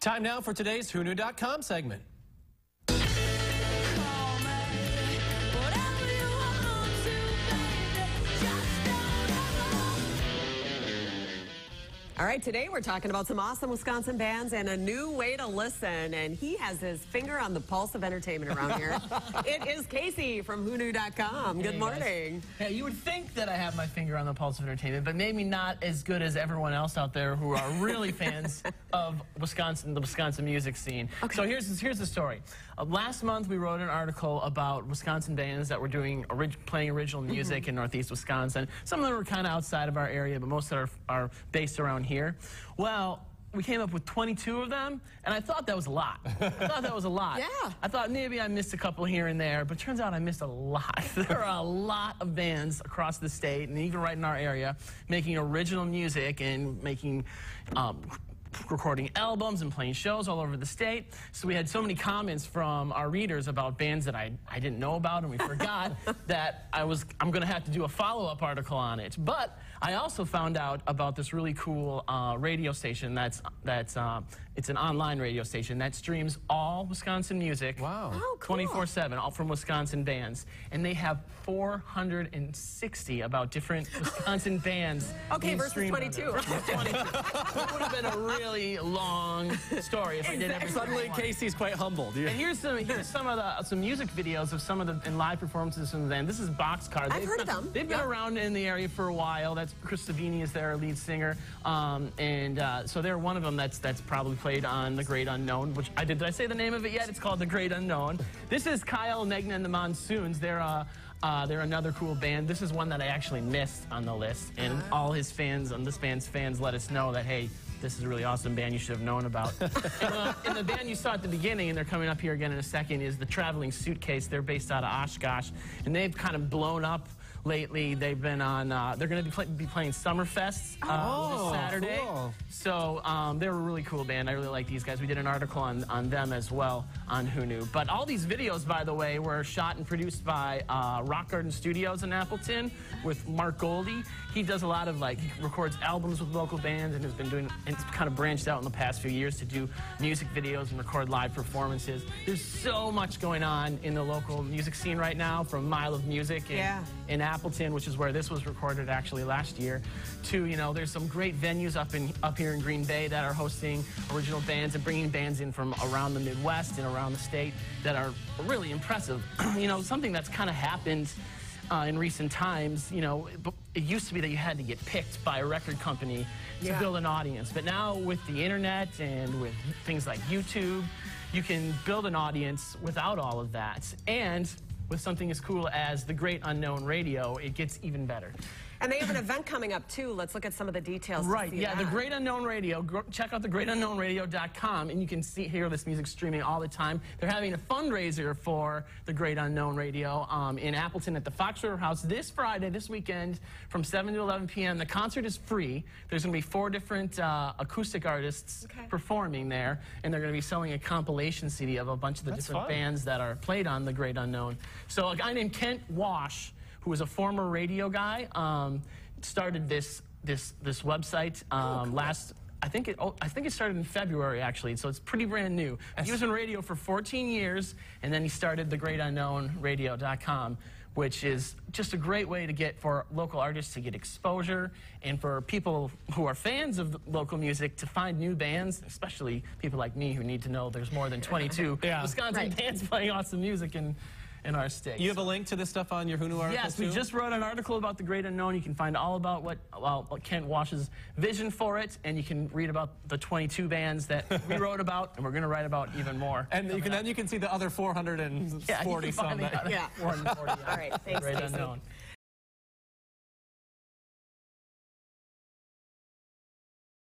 Time now for today's WHO.com segment. All right, today we're talking about some awesome Wisconsin bands and a new way to listen. And he has his finger on the pulse of entertainment around here. It is Kasey from WHO.com. Good morning. Hey, you would think that I have my finger on the pulse of entertainment, but maybe not as good as everyone else out there who are really fans of Wisconsin, the Wisconsin music scene. Okay. So here's the story. Last month we wrote an article about Wisconsin bands that were playing original music in Northeast Wisconsin. Some of them were kind of outside of our area, but most of them are based around here. Well, we came up with 22 of them, and I thought that was a lot. I thought maybe I missed a couple here and there, but it turns out I missed a lot. There are a lot of bands across the state, and even right in our area, making original music and making recording albums and playing shows all over the state. So we had so many comments from our readers about bands that I didn't know about, and we forgot that I'm going to have to do a follow-up article on it. But I also found out about this really cool radio station it's an online radio station that streams all Wisconsin music. Wow. Oh, cool. 24/7, all from Wisconsin bands. And they have 460 about different Wisconsin bands. Okay, versus 22. Versus 22. It would have been a really long story if I did every Suddenly, Kasey's quite humbled. And here's some music videos of some of the live performances from the band. This is Boxcar. I've heard of them. They've been around in the area for a while. That's Chris Savini is their lead singer, so they're one of them that's probably played on The Great Unknown. Which did I say the name of it yet? It's called The Great Unknown. This is Kyle, Negna, and the Monsoons. They're another cool band. This is one that I actually missed on the list, and all his fans, this band's fans, let us know that, hey, this is a really awesome band you should have known about. And the band you saw at the beginning, and they're coming up here again in a second, is the Traveling Suitcase. They're based out of Oshkosh, and they've kind of blown up lately. They've been on, they're going to be playing Summerfest this Saturday. Cool. So they're a really cool band. I really like these guys. We did an article on them as well on Who Knew. But all these videos, by the way, were shot and produced by Rock Garden Studios in Appleton with Mark Goldie. He does a lot of, he records albums with local bands and has been doing, and it's kind of branched out in the past few years to do music videos and record live performances. There's so much going on in the local music scene right now, from Mile of Music in Appleton, which is where this was recorded actually last year, to, there's some great venues up here in Green Bay that are hosting original bands and bringing bands in from around the Midwest and around the state that are really impressive. Something that's kind of happened in recent times, it used to be that you had to get picked by a record company to build an audience. But now with the internet and with things like YouTube, you can build an audience without all of that. And with something as cool as The Great Unknown Radio, it gets even better. And they have an event coming up, too. Let's look at some of the details. Right, yeah, The Great Unknown Radio. Check out thegreatunknownradio.com, and you can hear this music streaming all the time. They're having a fundraiser for The Great Unknown Radio in Appleton at the Fox River House this Friday, this weekend, from 7 to 11 p.m. The concert is free. There's going to be 4 different acoustic artists performing there, and they're going to be selling a compilation CD of a bunch of the different bands that are played on The Great Unknown. So a guy named Kent Wash, who was a former radio guy, started this website I think it started in February, actually, so it's pretty brand new. He was in radio for 14 years, and then he started thegreatunknownradio.com, which is just a great way for local artists to get exposure, and for people who are fans of local music to find new bands, especially people like me who need to know there's more than 22 Wisconsin bands playing awesome music in our state. You have a link to this stuff on your Who Knew article? Yes, we just wrote an article about The Great Unknown. You can find all about what Kent Wash's vision for it, and you can read about the 22 bands that we wrote about, and we're going to write about even more. And then you can see the other 440 some. 440. All right, thanks, Great Unknown.